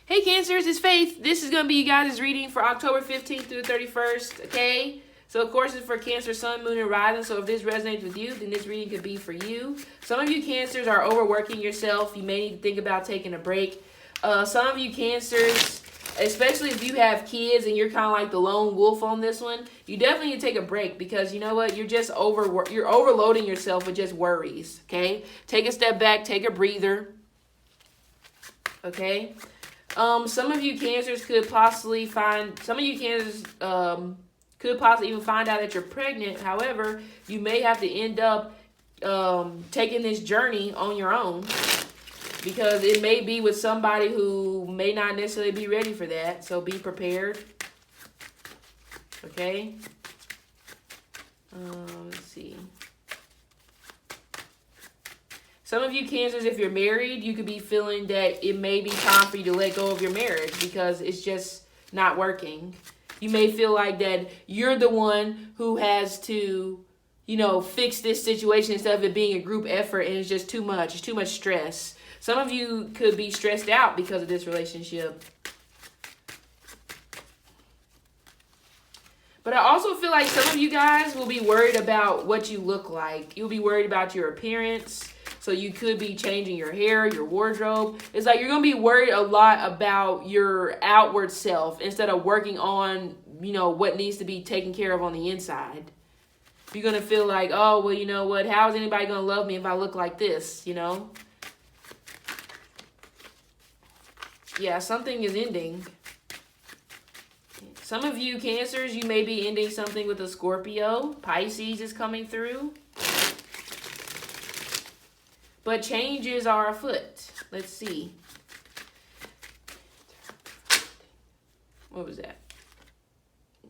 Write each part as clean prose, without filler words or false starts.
Hey Cancers, it's Faith. This is going to be you guys' reading for October 15th through the 31st, okay? So, of course, it's for Cancer, Sun, Moon, and Rising. So, if this resonates with you, then this reading could be for you. Some of you Cancers are overworking yourself. You may need to think about taking a break. Some of you Cancers, especially if you have kids and you're kind of like the lone wolf on this one, you definitely need to take a break because you know what? You're just you're overloading yourself with just worries, okay? Take a step back, take a breather, okay? Some of you Cancers could possibly find, could possibly even find out that you're pregnant. However, you may have to end up taking this journey on your own because it may be with somebody who may not necessarily be ready for that. So be prepared. Okay. Let's see. Some of you Cancers, if you're married, you could be feeling that it may be time for you to let go of your marriage because it's just not working. You may feel like that you're the one who has to, fix this situation instead of it being a group effort and it's just too much. It's too much stress. Some of you could be stressed out because of this relationship. But I also feel like some of you guys will be worried about what you look like. You'll be worried about your appearance. So you could be changing your hair, your wardrobe. It's like you're going to be worried a lot about your outward self instead of working on, what needs to be taken care of on the inside. You're going to feel like, oh, well, you know what? How is anybody going to love me if I look like this, Yeah, something is ending. Some of you Cancers, you may be ending something with a Scorpio. Pisces is coming through. But changes are afoot. Let's see. What was that?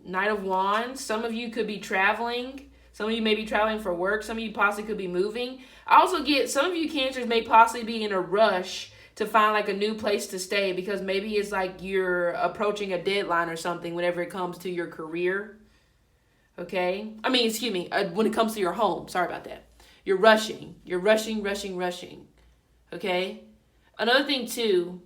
Knight of Wands. Some of you could be traveling. Some of you may be traveling for work. Some of you possibly could be moving. I also get some of you Cancers may possibly be in a rush to find like a new place to stay because maybe it's like you're approaching a deadline or something whenever it comes to your career. Okay? When it comes to your home. Sorry about that. You're rushing. You're rushing. Okay? Another thing, too.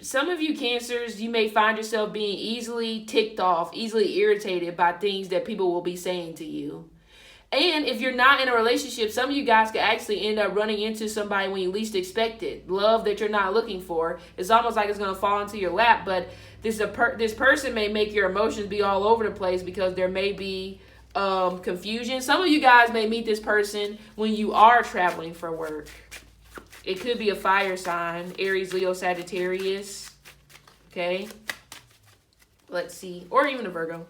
Some of you Cancers, you may find yourself being easily ticked off, easily irritated by things that people will be saying to you. And if you're not in a relationship, some of you guys could actually end up running into somebody when you least expect it. Love that you're not looking for. It's almost like it's going to fall into your lap. But this person may make your emotions be all over the place because there may be confusion. Some of you guys may meet this person when you are traveling for work. It could be a fire sign, Aries, Leo, Sagittarius. Okay. Let's see. Or even a Virgo.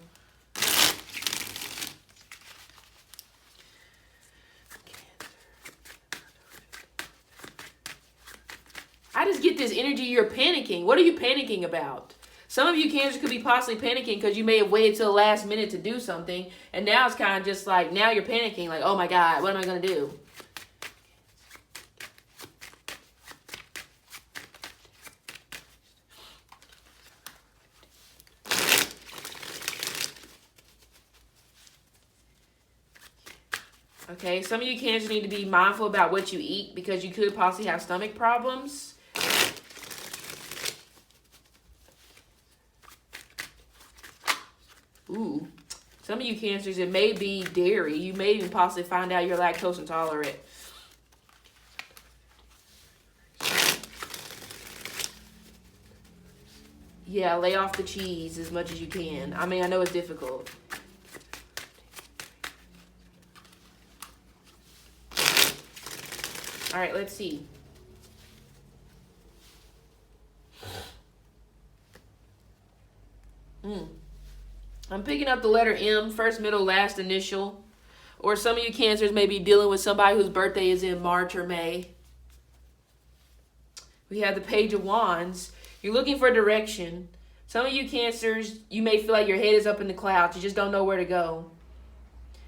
I just get this energy you're panicking. What are you panicking about? Some of you Cancers could be possibly panicking because you may have waited till the last minute to do something. And now it's kind of just like, now you're panicking. Like, oh my God, what am I going to do? Okay, some of you Cancers need to be mindful about what you eat because you could possibly have stomach problems. Ooh, some of you Cancers, it may be dairy. You may even possibly find out you're lactose intolerant. Yeah, lay off the cheese as much as you can. I know it's difficult. All right, let's see. I'm picking up the letter M, first, middle, last initial. Or some of you Cancers may be dealing with somebody whose birthday is in March or May. We have the Page of Wands. You're looking for direction. Some of you Cancers, you may feel like your head is up in the clouds. You just don't know where to go.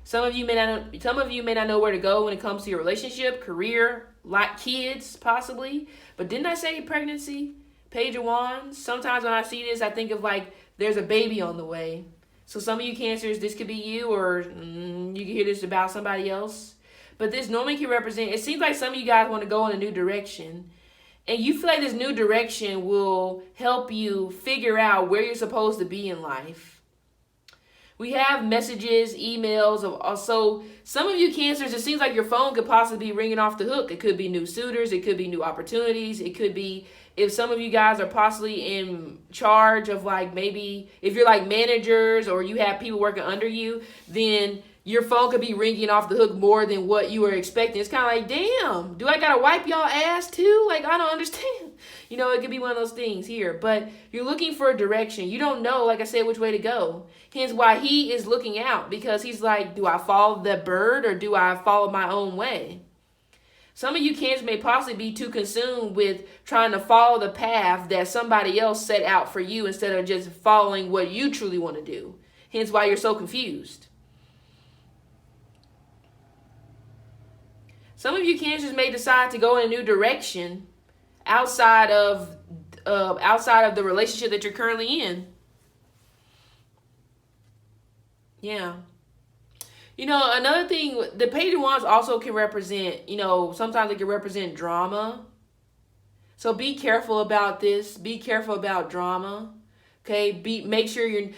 Some of you may not know where to go when it comes to your relationship, career, like kids, possibly. But didn't I say pregnancy? Page of Wands. Sometimes when I see this, I think of like there's a baby on the way. So some of you Cancers, this could be you, or you can hear this about somebody else. But this normally can represent, it seems like some of you guys want to go in a new direction. And you feel like this new direction will help you figure out where you're supposed to be in life. We have messages, emails. Also, some of you Cancers, it seems like your phone could possibly be ringing off the hook. It could be new suitors. It could be new opportunities. It could be if some of you guys are possibly in charge of, like, maybe if you're like managers or you have people working under you, then your phone could be ringing off the hook more than what you were expecting. It's kind of like, damn, do I got to wipe y'all ass too? Like, I don't understand. You know, it could be one of those things here. But you're looking for a direction. You don't know, like I said, which way to go. Hence why he is looking out. Because he's like, do I follow the bird or do I follow my own way? Some of you Cancers may possibly be too consumed with trying to follow the path that somebody else set out for you instead of just following what you truly want to do. Hence why you're so confused. Some of you Cancers may decide to go in a new direction outside of the relationship that you're currently in. Yeah. You know, another thing, the Page of Wands also can represent, you know, sometimes it can represent drama. So be careful about this. Be careful about drama. Okay, make sure you're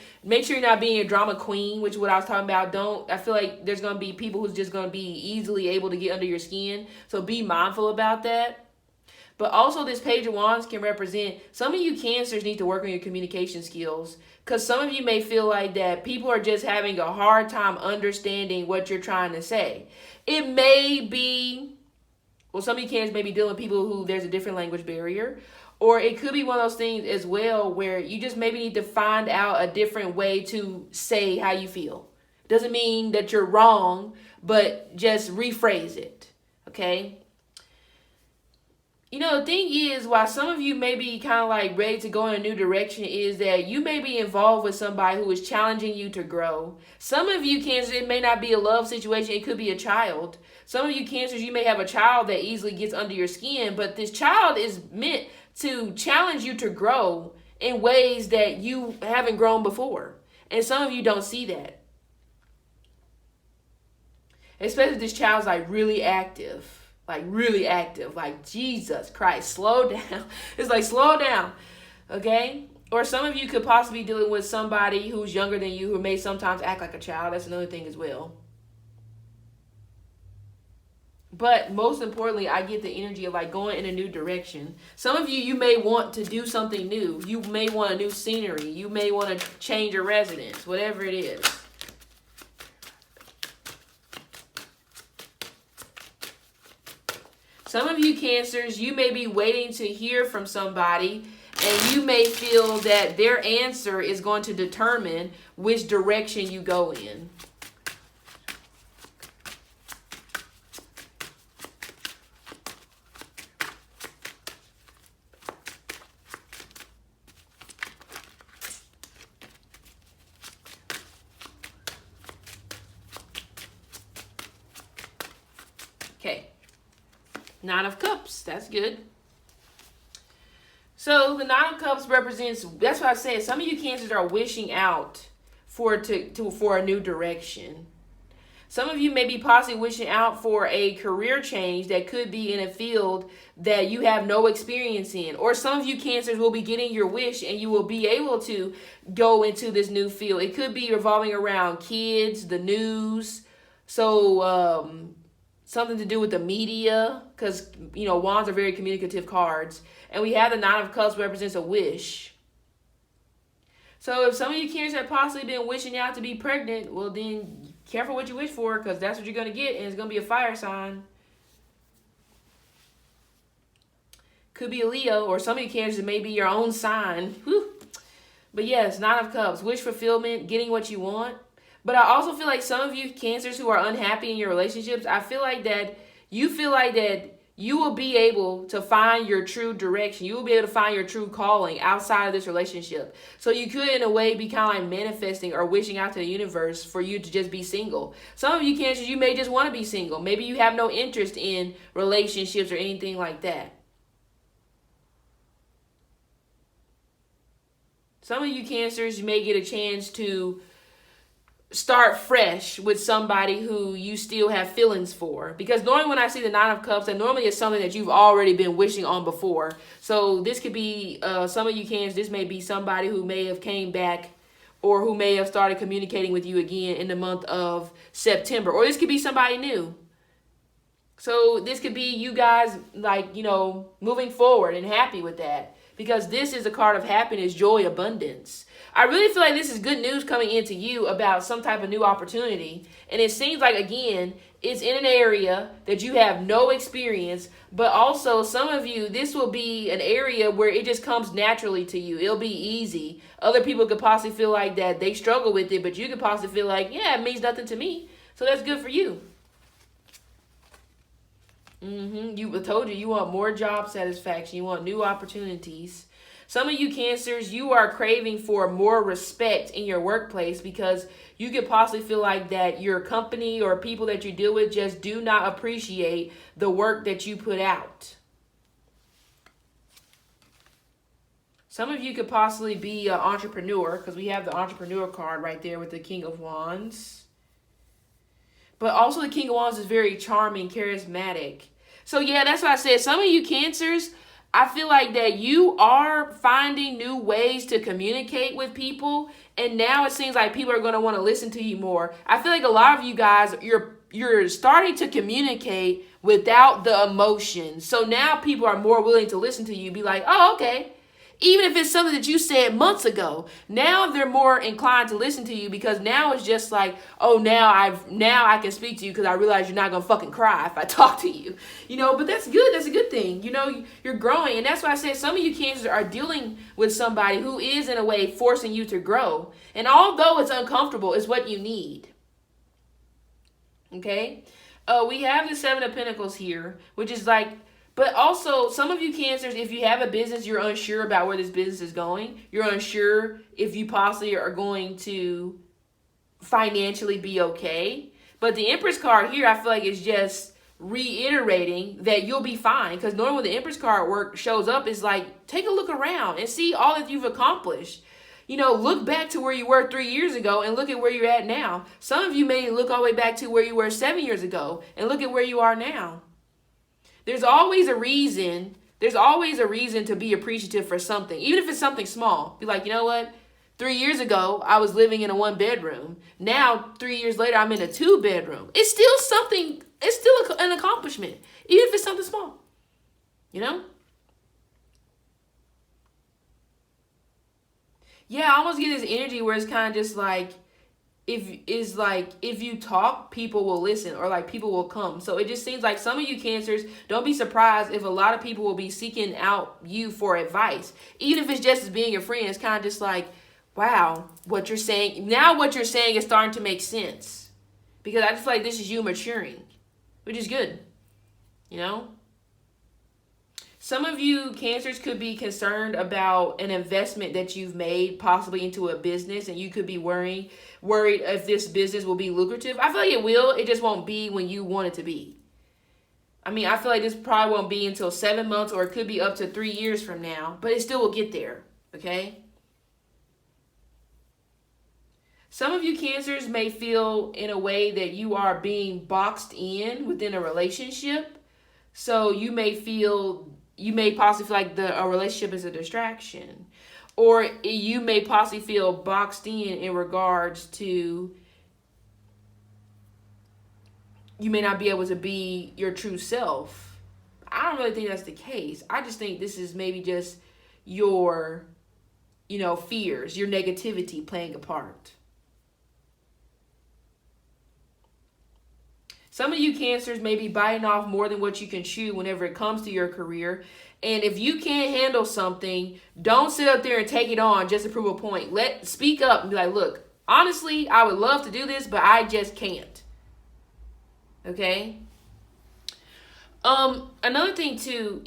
not being a drama queen, which is what I was talking about. I feel like there's gonna be people who's just gonna be easily able to get under your skin. So be mindful about that. But also this Page of Wands can represent, some of you Cancers need to work on your communication skills. Because some of you may feel like that people are just having a hard time understanding what you're trying to say. It may be, well, some of you Cancers may be dealing with people who there's a different language barrier. Or it could be one of those things as well where you just maybe need to find out a different way to say how you feel. Doesn't mean that you're wrong, but just rephrase it, okay? You know, the thing is, why some of you may be kind of like ready to go in a new direction is that you may be involved with somebody who is challenging you to grow. Some of you Cancers, it may not be a love situation. It could be a child. Some of you Cancers, you may have a child that easily gets under your skin, but this child is meant to challenge you to grow in ways that you haven't grown before. And some of you don't see that. Especially if this child's like really active. Like Jesus Christ, slow down. It's like, slow down. Okay? Or some of you could possibly be dealing with somebody who's younger than you who may sometimes act like a child. That's another thing as well. But most importantly, I get the energy of like going in a new direction. Some of you, you may want to do something new. You may want a new scenery. You may want to change your residence, whatever it is. Some of you Cancers, you may be waiting to hear from somebody and you may feel that their answer is going to determine which direction you go in. Okay. Nine of Cups. That's good. So the Nine of Cups represents, that's what I said, some of you Cancers are wishing out for a new direction. Some of you may be possibly wishing out for a career change that could be in a field that you have no experience in. Or some of you Cancers will be getting your wish and you will be able to go into this new field. It could be revolving around kids, the news, so something to do with the media, because, you know, wands are very communicative cards. And we have the Nine of Cups represents a wish. So if some of you Cancers have possibly been wishing out to be pregnant, well then careful what you wish for, because that's what you're going to get, and it's going to be a fire sign. Could be a Leo, or some of you Cancers, it may be your own sign. Whew. But yes, Nine of Cups, wish fulfillment, getting what you want. But I also feel like some of you Cancers who are unhappy in your relationships, I feel like that you will be able to find your true direction. You will be able to find your true calling outside of this relationship. So you could, in a way, be kind of like manifesting or wishing out to the universe for you to just be single. Some of you Cancers, you may just want to be single. Maybe you have no interest in relationships or anything like that. Some of you Cancers, you may get a chance to start fresh with somebody who you still have feelings for. Because normally when I see the Nine of Cups, that normally is something that you've already been wishing on before. So this could be, some of you Cancers, this may be somebody who may have came back or who may have started communicating with you again in the month of September. Or this could be somebody new. So this could be you guys, like, you know, moving forward and happy with that. Because this is a card of happiness, joy, abundance. I really feel like this is good news coming into you about some type of new opportunity. And it seems like, again, it's in an area that you have no experience. But also, some of you, this will be an area where it just comes naturally to you. It'll be easy. Other people could possibly feel like that they struggle with it. But you could possibly feel like, yeah, it means nothing to me. So that's good for you. I told you want more job satisfaction. You want new opportunities. Some of you Cancers, you are craving for more respect in your workplace because you could possibly feel like that your company or people that you deal with just do not appreciate the work that you put out. Some of you could possibly be an entrepreneur because we have the entrepreneur card right there with the King of Wands. But also the King of Wands is very charming, charismatic. So yeah, that's why I said some of you Cancers, I feel like that you are finding new ways to communicate with people. And now it seems like people are going to want to listen to you more. I feel like a lot of you guys, you're starting to communicate without the emotion. So now people are more willing to listen to you, be like, oh, okay. Even if it's something that you said months ago, now they're more inclined to listen to you because now it's just like, oh, now I can speak to you because I realize you're not going to fucking cry if I talk to you. You know, but that's good. That's a good thing. You know, you're growing. And that's why I said some of you Cancers are dealing with somebody who is in a way forcing you to grow. And although it's uncomfortable, it's what you need. Okay? We have the Seven of Pentacles here, which is like, but also, some of you Cancers, if you have a business, you're unsure about where this business is going. You're unsure if you possibly are going to financially be okay. But the Empress card here, I feel like is just reiterating that you'll be fine. Because normally when the Empress card shows up, it's like, take a look around and see all that you've accomplished. You know, look back to where you were 3 years ago and look at where you're at now. Some of you may look all the way back to where you were 7 years ago and look at where you are now. There's always a reason to be appreciative for something, even if it's something small. Be like, you know what? 3 years ago, I was living in a 1-bedroom. Now, 3 years later, I'm in a 2-bedroom. It's still something. It's still an accomplishment, even if it's something small. You know? Yeah, I almost get this energy where it's kind of just like, if you talk, people will listen, or like people will come. So it just seems like some of you Cancers, don't be surprised if a lot of people will be seeking out you for advice. Even if it's just as being a friend, it's kind of just like, wow, what you're saying is starting to make sense. Because I just feel like this is you maturing, which is good, you know? Some of you Cancers could be concerned about an investment that you've made possibly into a business, and you could be worried if this business will be lucrative. I feel like it will. It just won't be when you want it to be. I mean, I feel like this probably won't be until 7 months, or it could be up to 3 years from now, but it still will get there, okay? Some of you Cancers may feel in a way that you are being boxed in within a relationship. So you may possibly feel like a relationship is a distraction. Or you may possibly feel boxed in regards to you may not be able to be your true self. I don't really think that's the case. I just think this is maybe just your, fears, your negativity playing a part. Some of you Cancers may be biting off more than what you can chew whenever it comes to your career. And if you can't handle something, don't sit up there and take it on just to prove a point. Speak up and be like, look, honestly, I would love to do this, but I just can't. Okay? Another thing too,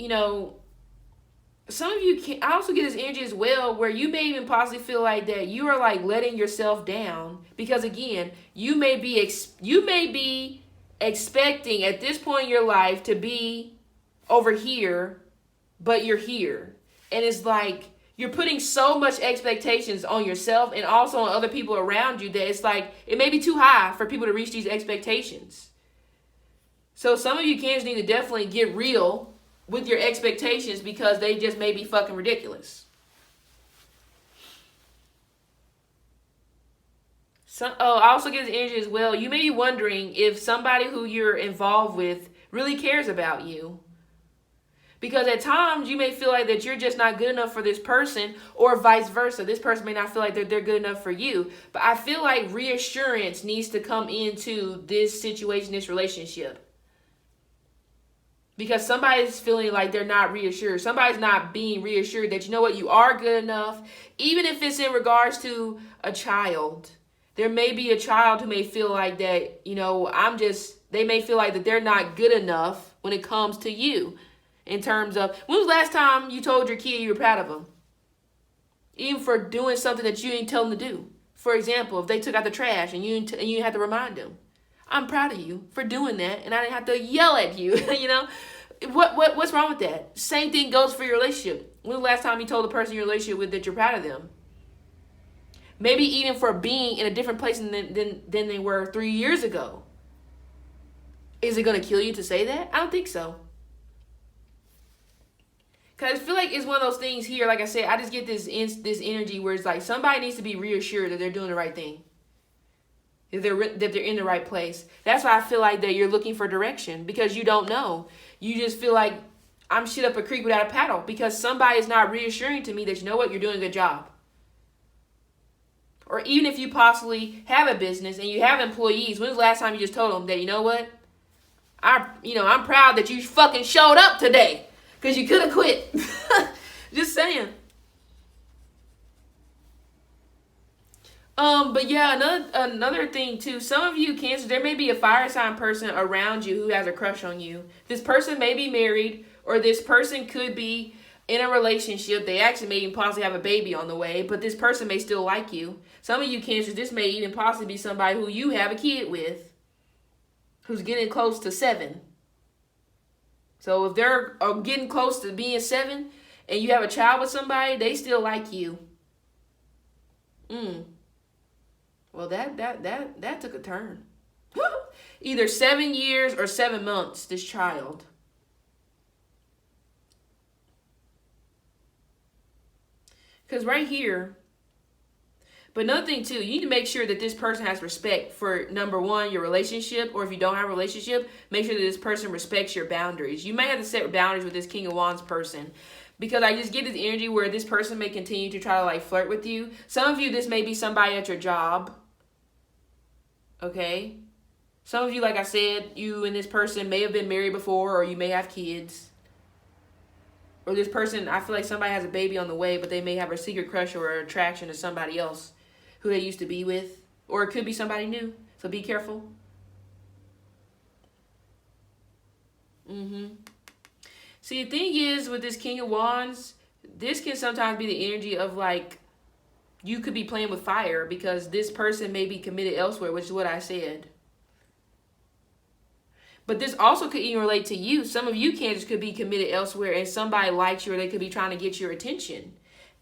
some of you I also get this energy as well where you may even possibly feel like that you are like letting yourself down because again, you may be expecting at this point in your life to be over here, but you're here. And it's like you're putting so much expectations on yourself and also on other people around you that it's like it may be too high for people to reach these expectations. So some of you Cancers need to definitely get real with your expectations because they just may be fucking ridiculous. I also get this energy as well. You may be wondering if somebody who you're involved with really cares about you. Because at times you may feel like that you're just not good enough for this person, or vice versa. This person may not feel like they're good enough for you. But I feel like reassurance needs to come into this situation, this relationship. Because somebody's feeling like they're not reassured. Somebody's not being reassured that, you know what, you are good enough. Even if it's in regards to a child. There may be a child who may feel like that, you know, they may feel like that they're not good enough when it comes to you. In terms of, when was the last time you told your kid you were proud of them? Even for doing something that you didn't tell them to do. For example, if they took out the trash and you had to remind them, I'm proud of you for doing that, and I didn't have to yell at you. You know, what's wrong with that? Same thing goes for your relationship. When was the last time you told the person you're in a relationship with that you're proud of them? Maybe even for being in a different place than they were 3 years ago. Is it going to kill you to say that? I don't think so. Because I feel like it's one of those things here, like I said, I just get this energy where it's like somebody needs to be reassured that they're doing the right thing. That they're in the right place. That's why I feel like that you're looking for direction, because you don't know. You just feel like I'm shit up a creek without a paddle because somebody's not reassuring to me that, you know what, you're doing a good job. Or even if you possibly have a business and you have employees, when's the last time you just told them that, you know what, I'm proud that you fucking showed up today. Because you could have quit. Just saying. But yeah, another thing too. Some of you Cancer, there may be a fire sign person around you who has a crush on you. This person may be married, or this person could be in a relationship. They actually may even possibly have a baby on the way, but this person may still like you. Some of you Cancers, this may even possibly be somebody who you have a kid with, who's getting close to 7. So if they're getting close to being 7 and you have a child with somebody, they still like you. Well, that took a turn. Either 7 years or 7 months, this child. Because right here, but another thing too, you need to make sure that this person has respect for, number one, your relationship, or if you don't have a relationship, make sure that this person respects your boundaries. You may have to set boundaries with this King of Wands person, because I just get this energy where this person may continue to try to like flirt with you. Some of you, this may be somebody at your job. Okay? Some of you, like I said, you and this person may have been married before, or you may have kids. Or this person, I feel like somebody has a baby on the way, but they may have a secret crush or an attraction to somebody else who they used to be with. Or it could be somebody new. So be careful. See, the thing is with this King of Wands, this can sometimes be the energy of like, you could be playing with fire because this person may be committed elsewhere, which is what I said. But this also could even relate to you. Some of you Cancers could be committed elsewhere and somebody likes you, or they could be trying to get your attention.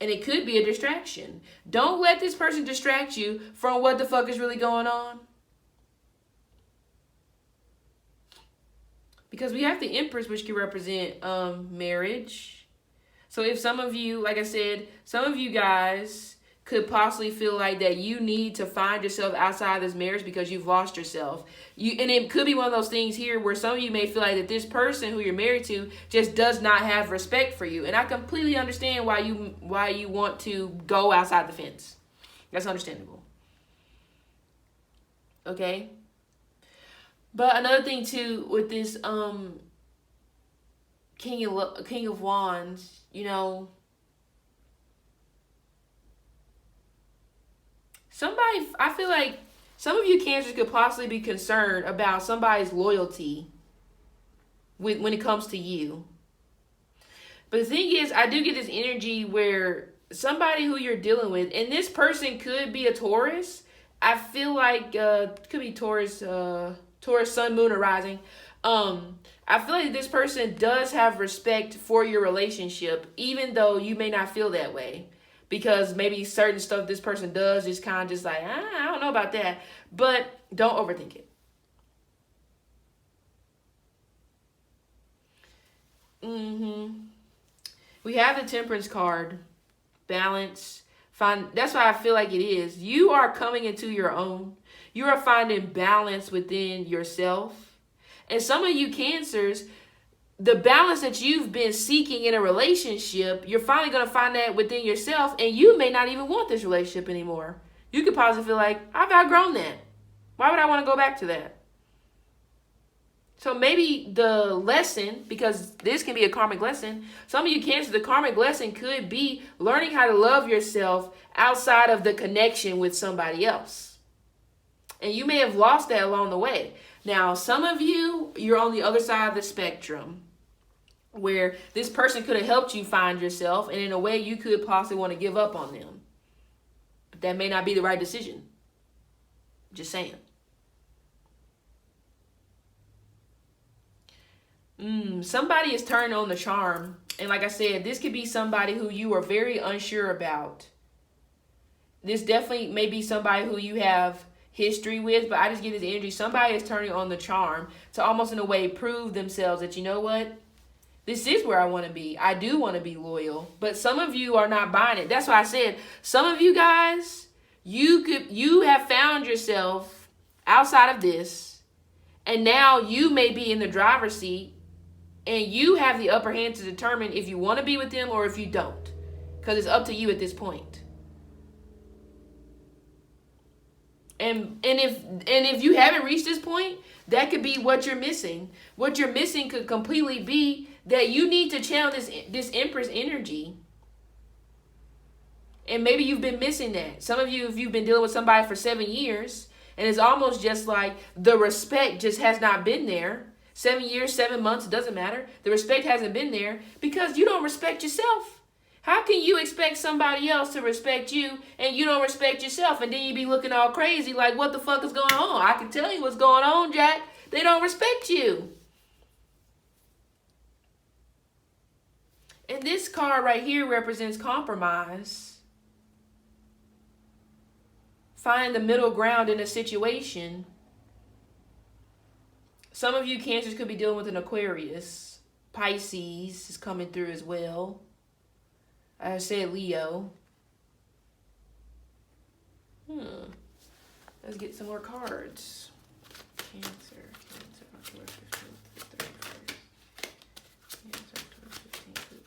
And it could be a distraction. Don't let this person distract you from what the fuck is really going on. Because we have the Empress, which can represent marriage. So if some of you, like I said, some of you guys could possibly feel like that you need to find yourself outside this marriage because you've lost yourself. And it could be one of those things here where some of you may feel like that this person who you're married to just does not have respect for you. And I completely understand why you want to go outside the fence. That's understandable. Okay? But another thing too with this King of Wands, you know, I feel like some of you Cancers could possibly be concerned about somebody's loyalty when it comes to you. But the thing is, I do get this energy where somebody who you're dealing with, and this person could be a Taurus. I feel like could be Taurus, Sun, Moon, or Rising. I feel like this person does have respect for your relationship, even though you may not feel that way. Because maybe certain stuff this person does is kind of just like, I don't know about that. But don't overthink it. We have the Temperance card. Balance. That's why I feel like it is. You are coming into your own. You are finding balance within yourself. And some of you Cancers, the balance that you've been seeking in a relationship, you're finally going to find that within yourself, and you may not even want this relationship anymore. You could possibly feel like, I've outgrown that. Why would I want to go back to that? So maybe the lesson, because this can be a karmic lesson, some of you Cancers, the karmic lesson could be learning how to love yourself outside of the connection with somebody else. And you may have lost that along the way. Now, some of you, you're on the other side of the spectrum, where this person could have helped you find yourself, and in a way you could possibly want to give up on them. But that may not be the right decision. Just saying. Somebody is turning on the charm. And like I said, this could be somebody who you are very unsure about. This definitely may be somebody who you have history with, but I just get this energy. Somebody is turning on the charm to almost in a way prove themselves that, you know what? This is where I want to be. I do want to be loyal. But some of you are not buying it. That's why I said, some of you guys, you have found yourself outside of this, and now you may be in the driver's seat, and you have the upper hand to determine if you want to be with them or if you don't. Because it's up to you at this point. And if you haven't reached this point, that could be what you're missing. What you're missing could completely be that you need to channel this Empress energy. And maybe you've been missing that. Some of you, if you've been dealing with somebody for 7 years, and it's almost just like the respect just has not been there. 7 years, 7 months, it doesn't matter. The respect hasn't been there because you don't respect yourself. How can you expect somebody else to respect you and you don't respect yourself? And then you be looking all crazy like, what the fuck is going on? I can tell you what's going on, Jack. They don't respect you. And this card right here represents compromise. Find the middle ground in a situation. Some of you Cancers could be dealing with an Aquarius. Pisces is coming through as well. I said Leo. Let's get some more cards. Cancer, October 15th to the 31st. Cancer, October 15th to the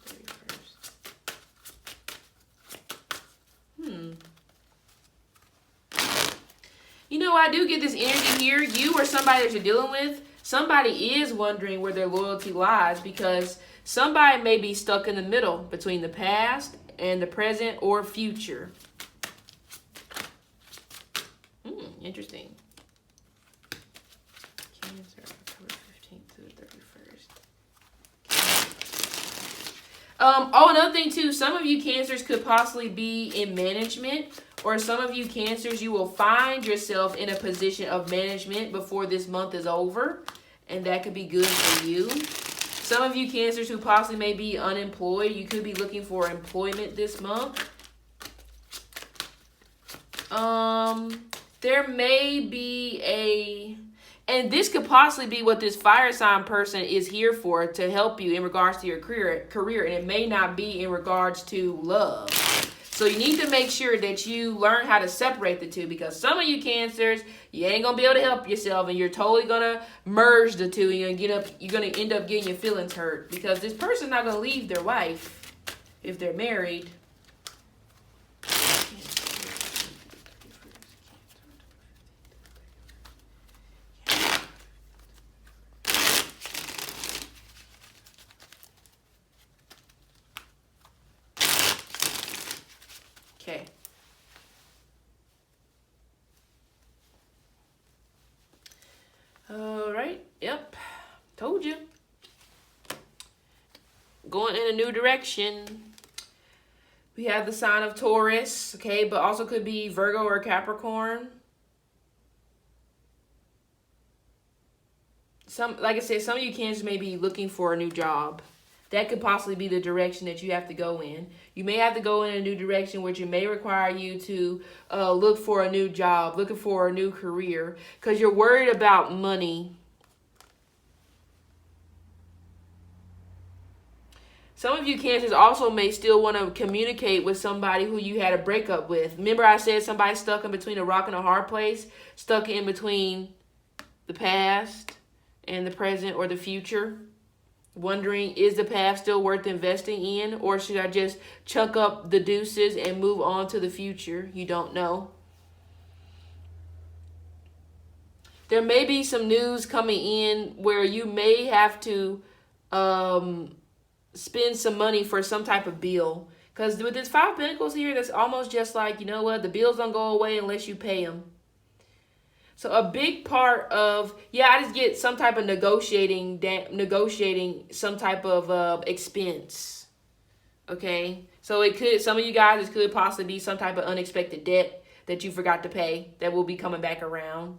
31st. You know, I do get this energy here. You or somebody that you're dealing with, somebody is wondering where their loyalty lies because somebody may be stuck in the middle between the past and the present or future. Interesting. Cancer, October 15th to the 31st. Another thing too, some of you Cancers could possibly be in management, or some of you Cancers, you will find yourself in a position of management before this month is over, and that could be good for you. Some of you Cancers who possibly may be unemployed, you could be looking for employment this month. There may be and this could possibly be what this fire sign person is here for, to help you in regards to your career, and it may not be in regards to love. So you need to make sure that you learn how to separate the two, because some of you Cancers, you ain't going to be able to help yourself, and you're totally going to merge the two, and you're going to end up getting your feelings hurt, because this person's not going to leave their wife if they're married. Okay. All right. Yep. Told you. Going in a new direction. We have the sign of Taurus, okay, but also could be Virgo or Capricorn. like I said, some of you Cancers may be looking for a new job. That could possibly be the direction that you have to go in. You may have to go in a new direction, which it may require you to look for a new job, looking for a new career, because you're worried about money. Some of you Cancers also may still want to communicate with somebody who you had a breakup with. Remember I said somebody stuck in between a rock and a hard place, stuck in between the past and the present or the future, wondering, is the past still worth investing in, or should I just chuck up the deuces and move on to the future? You don't know. There may be some news coming in where you may have to spend some money for some type of bill. Because with this 5 of Pentacles here, that's almost just like, you know what, the bills don't go away unless you pay them. So a big part of, I just get some type of negotiating some type of expense. Okay? So it could, some of you guys, it could possibly be some type of unexpected debt that you forgot to pay that will be coming back around.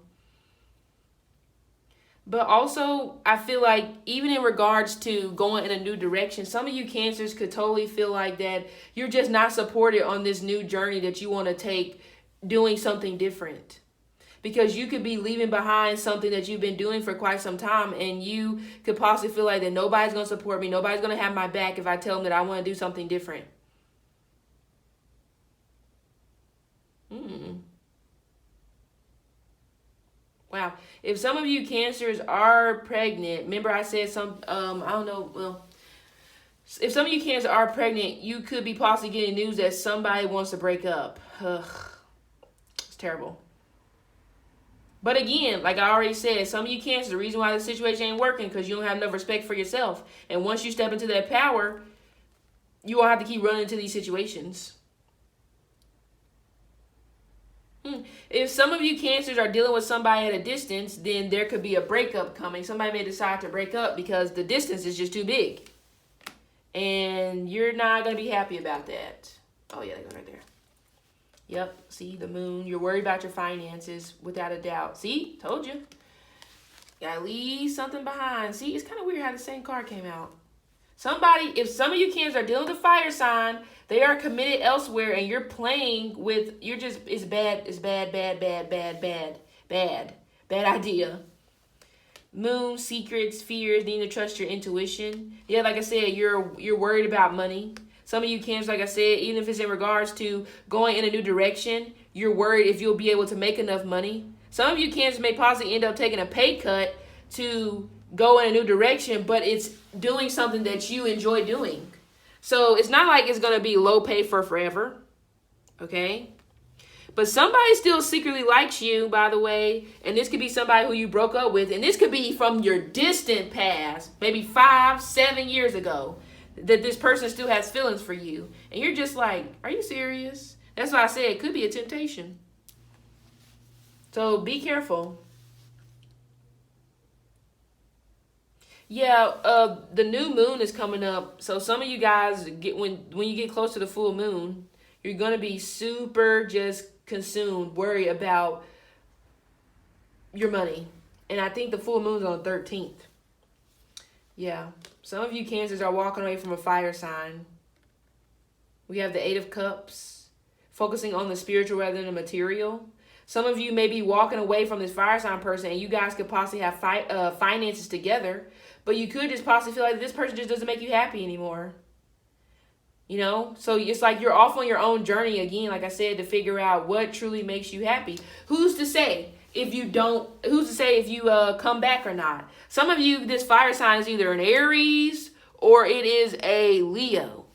But also, I feel like even in regards to going in a new direction, some of you Cancers could totally feel like that you're just not supported on this new journey that you want to take, doing something different. Because you could be leaving behind something that you've been doing for quite some time, and you could possibly feel like that nobody's going to support me, nobody's going to have my back if I tell them that I want to do something different. Wow. If some of you Cancers are pregnant, remember I said if some of you Cancers are pregnant, you could be possibly getting news that somebody wants to break up. Ugh. It's terrible. But again, like I already said, some of you Cancers, the reason why the situation ain't working because you don't have enough respect for yourself. And once you step into that power, you won't have to keep running into these situations. If some of you Cancers are dealing with somebody at a distance, then there could be a breakup coming. Somebody may decide to break up because the distance is just too big. And you're not going to be happy about that. Oh, yeah, that goes right there. Yep, see, the moon. You're worried about your finances, without a doubt. See, told you. Gotta leave something behind. See, it's kind of weird how the same card came out. If some of you Cancers are dealing with a fire sign, they are committed elsewhere, and you're playing with, it's bad idea. Moon, secrets, fears, needing to trust your intuition. Yeah, like I said, you're worried about money. Some of you Cancers, like I said, even if it's in regards to going in a new direction, you're worried if you'll be able to make enough money. Some of you Cancers may possibly end up taking a pay cut to go in a new direction, but it's doing something that you enjoy doing. So it's not like it's going to be low pay for forever. Okay? But somebody still secretly likes you, by the way. And this could be somebody who you broke up with. And this could be from your distant past, maybe 5-7 years ago, that this person still has feelings for you. And you're just like, are you serious? That's why I said it could be a temptation. So be careful. Yeah, the new moon is coming up. So some of you guys, when you get close to the full moon, you're going to be super just consumed, worried about your money. And I think the full moon's on the 13th. Yeah, some of you Cancers are walking away from a fire sign. We have the 8 of Cups, focusing on the spiritual rather than the material. Some of you may be walking away from this fire sign person, and you guys could possibly have finances together. But you could just possibly feel like this person just doesn't make you happy anymore. You know? So it's like you're off on your own journey again, like I said, to figure out what truly makes you happy. Who's to say if you come back or not? Some of you, this fire sign is either an Aries or it is a Leo.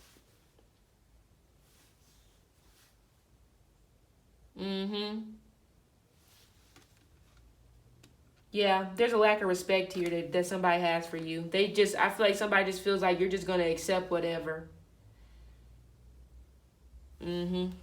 Yeah, there's a lack of respect here that somebody has for you. I feel like somebody just feels like you're just going to accept whatever. And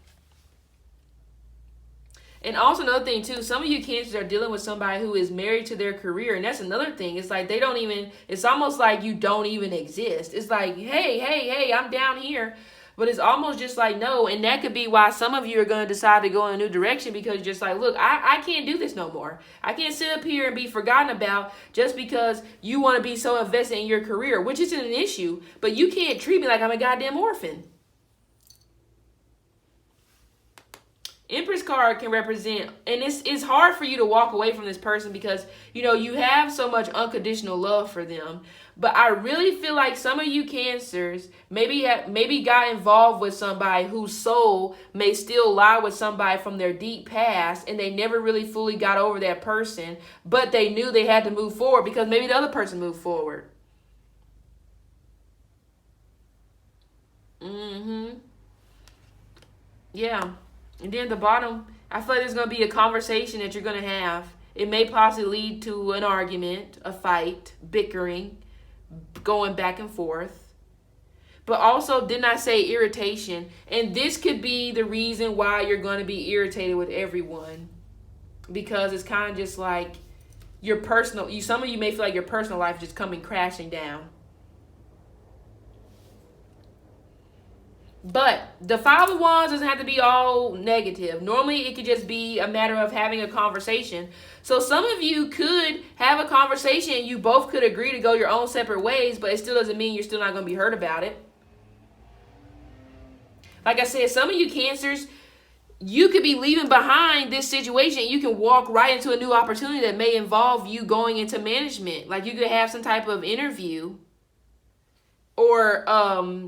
also another thing too, some of you Cancers are dealing with somebody who is married to their career. And that's another thing. It's like it's almost like you don't even exist. It's like, hey, I'm down here. But it's almost just like, no. And that could be why some of you are going to decide to go in a new direction, because you're just like, look, I can't do this no more. I can't sit up here and be forgotten about just because you want to be so invested in your career, which isn't an issue. But you can't treat me like I'm a goddamn orphan. Empress card can represent, and it's hard for you to walk away from this person because, you know, you have so much unconditional love for them. But I really feel like some of you Cancers maybe got involved with somebody whose soul may still lie with somebody from their deep past, and they never really fully got over that person, but they knew they had to move forward because maybe the other person moved forward. Yeah. And then at the bottom, I feel like there's going to be a conversation that you're going to have. It may possibly lead to an argument, a fight, bickering, going back and forth. But also, didn't I say irritation? And this could be the reason why you're going to be irritated with everyone. Because it's kind of just like your personal, some of you may feel like your personal life is just coming crashing down. But the Five of Wands doesn't have to be all negative. Normally, it could just be a matter of having a conversation. So some of you could have a conversation and you both could agree to go your own separate ways, but it still doesn't mean you're still not going to be hurt about it. Like I said, some of you Cancers, you could be leaving behind this situation. You can walk right into a new opportunity that may involve you going into management. Like you could have some type of interview. Or,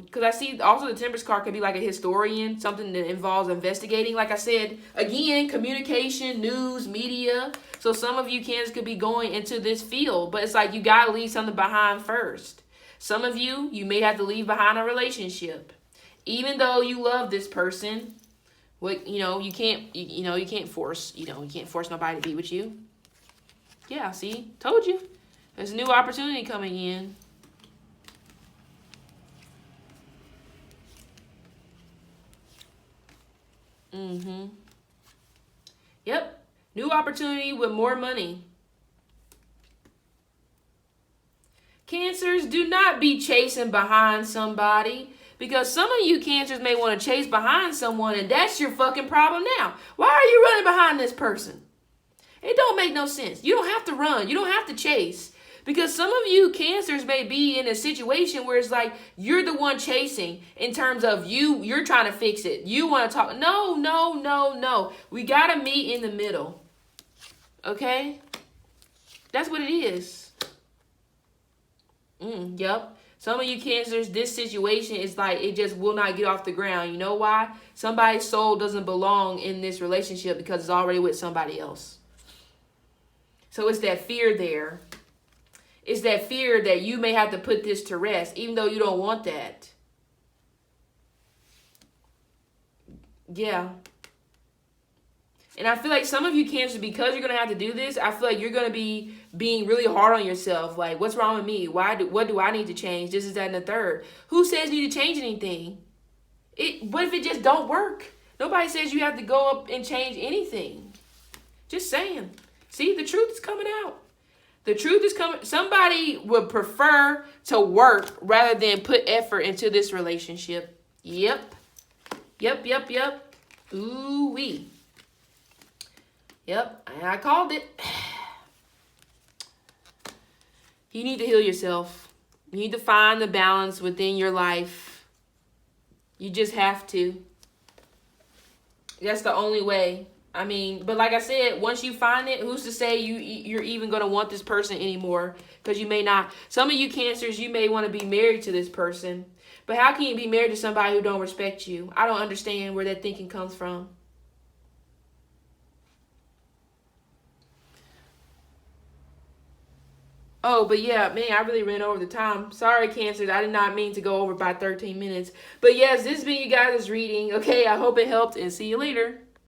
because I see also the Temperance card could be like a historian, something that involves investigating. Like I said, again, communication, news, media. So some of you Cancers could be going into this field, but it's like you got to leave something behind first. Some of you may have to leave behind a relationship. Even though you love this person, you can't force nobody to be with you. Yeah, see, told you. There's a new opportunity coming in. Yep. New opportunity with more money. Cancers, do not be chasing behind somebody, because some of you Cancers may want to chase behind someone, and that's your fucking problem now. Why are you running behind this person? It don't make no sense. You don't have to run. You don't have to chase. Because some of you Cancers may be in a situation where it's like you're the one chasing in terms of you're trying to fix it. You want to talk. No. We got to meet in the middle. Okay? That's what it is. Yep. Some of you Cancers, this situation is like it just will not get off the ground. You know why? Somebody's soul doesn't belong in this relationship because it's already with somebody else. So it's that fear there. It's that fear that you may have to put this to rest, even though you don't want that. Yeah. And I feel like some of you Cancers, because you're going to have to do this, I feel like you're going to be being really hard on yourself. Like, what's wrong with me? What do I need to change? This, is that, and the third. Who says you need to change anything? What if it just don't work? Nobody says you have to go up and change anything. Just saying. See, the truth is coming out. The truth is coming. Somebody would prefer to work rather than put effort into this relationship. Yep. Ooh-wee. Yep, I called it. You need to heal yourself. You need to find the balance within your life. You just have to. That's the only way. I mean, but like I said, once you find it, who's to say you're even going to want this person anymore? Because you may not. Some of you Cancers, you may want to be married to this person. But how can you be married to somebody who don't respect you? I don't understand where that thinking comes from. Oh, but yeah, man, I really ran over the time. Sorry, Cancers. I did not mean to go over by 13 minutes. But yes, this has been you guys' reading. Okay, I hope it helped, and see you later.